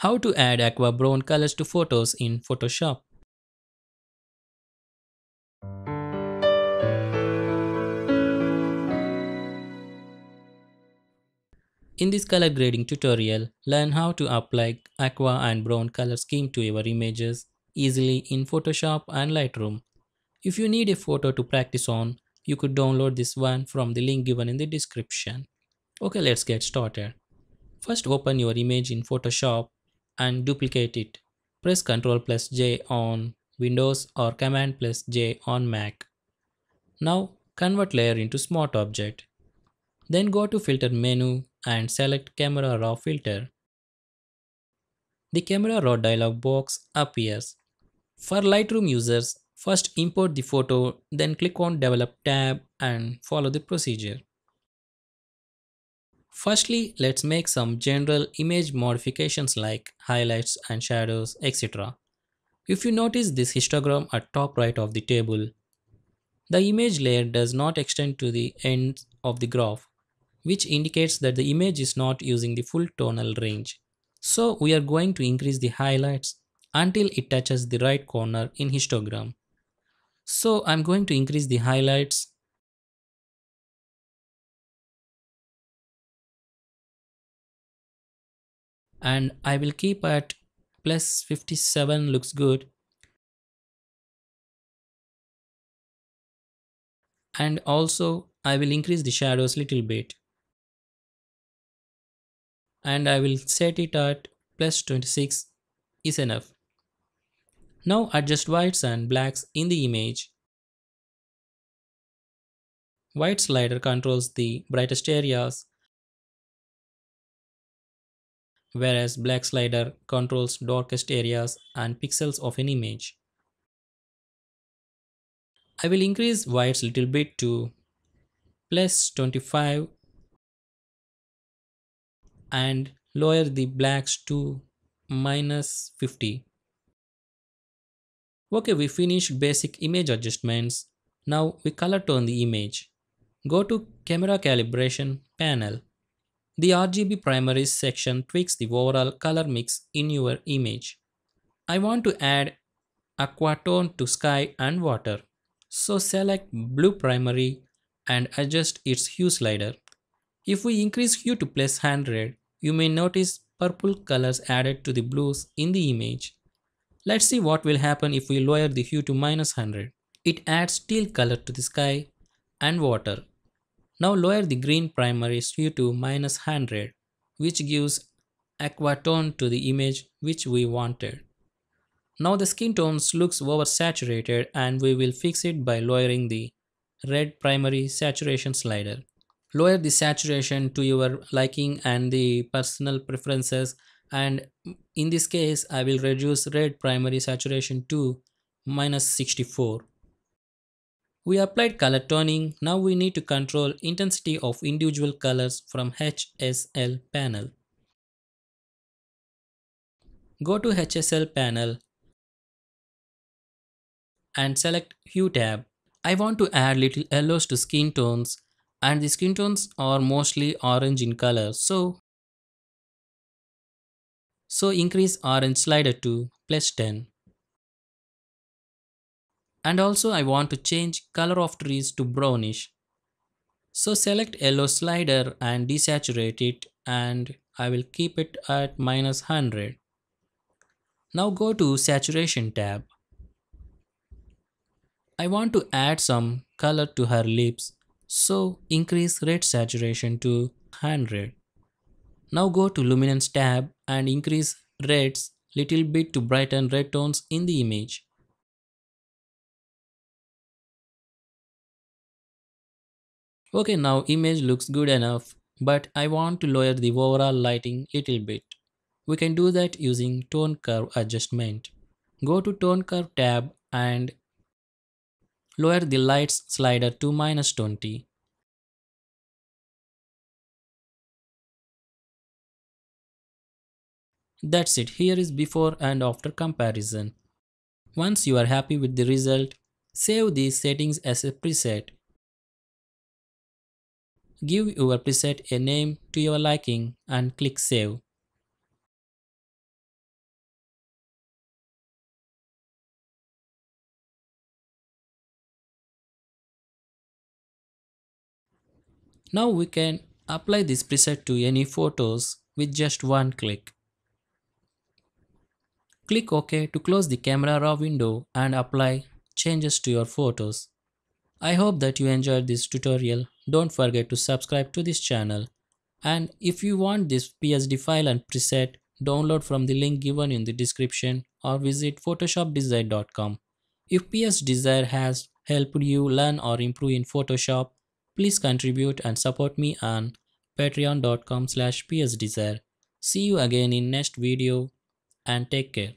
How to add aqua brown colors to photos in Photoshop. In this color grading tutorial, learn how to apply aqua and brown color scheme to your images easily in Photoshop and Lightroom. If you need a photo to practice on, you could download this one from the link given in the description. Okay, let's get started. First, open your image in Photoshop and duplicate it. Press Ctrl plus J on Windows or Command plus J on Mac. Now, convert layer into Smart Object. Then go to Filter menu and select Camera Raw filter. The Camera Raw dialog box appears. For Lightroom users, first import the photo, then click on Develop tab and follow the procedure. Firstly, let's make some general image modifications like highlights and shadows, etc. If you notice this histogram at top right of the table, the image layer does not extend to the end of the graph, which indicates that the image is not using the full tonal range. So we are going to increase the highlights until it touches the right corner in histogram. So I'm going to increase the highlights and I will keep at plus 57 looks good, and also I will increase the shadows little bit and I will set it at plus 26 is enough. Now adjust whites and blacks in the image. White slider controls the brightest areas, whereas black slider controls darkest areas and pixels of an image. I will increase whites little bit to plus 25 and lower the blacks to minus 50. Okay, we finished basic image adjustments. Now we color tone the image. Go to Camera Calibration panel. The RGB primaries section tweaks the overall color mix in your image. I want to add aqua tone to sky and water. So select blue primary and adjust its hue slider. If we increase hue to plus 100, you may notice purple colors added to the blues in the image. Let's see what will happen if we lower the hue to minus 100. It adds teal color to the sky and water. Now lower the green primary hue to minus 100, which gives aqua tone to the image which we wanted. Now the skin tones looks oversaturated and we will fix it by lowering the red primary saturation slider. Lower the saturation to your liking and the personal preferences, and in this case I will reduce red primary saturation to minus 64. We applied color toning. Now we need to control intensity of individual colors from HSL panel. Go to HSL panel and select Hue tab. I want to add little yellows to skin tones, and the skin tones are mostly orange in color. So increase orange slider to plus 10. And also I want to change color of trees to brownish. So select yellow slider and desaturate it, and I will keep it at minus 100. Now go to saturation tab. I want to add some color to her lips, so increase red saturation to 100. Now go to luminance tab and increase reds little bit to brighten red tones in the image. Okay, now image looks good enough, but I want to lower the overall lighting little bit. We can do that using tone curve adjustment. Go to tone curve tab and lower the lights slider to minus 20. That's it. Here is before and after comparison. Once you are happy with the result, save these settings as a preset. Give your preset a name to your liking and click save. Now we can apply this preset to any photos with just one click. Click OK to close the Camera Raw window and apply changes to your photos. I hope that you enjoyed this tutorial. Don't forget to subscribe to this channel. And if you want this PSD file and preset, download from the link given in the description or visit photoshopdesire.com. If PS Desire has helped you learn or improve in Photoshop, please contribute and support me on patreon.com/psdesire. See you again in next video and take care.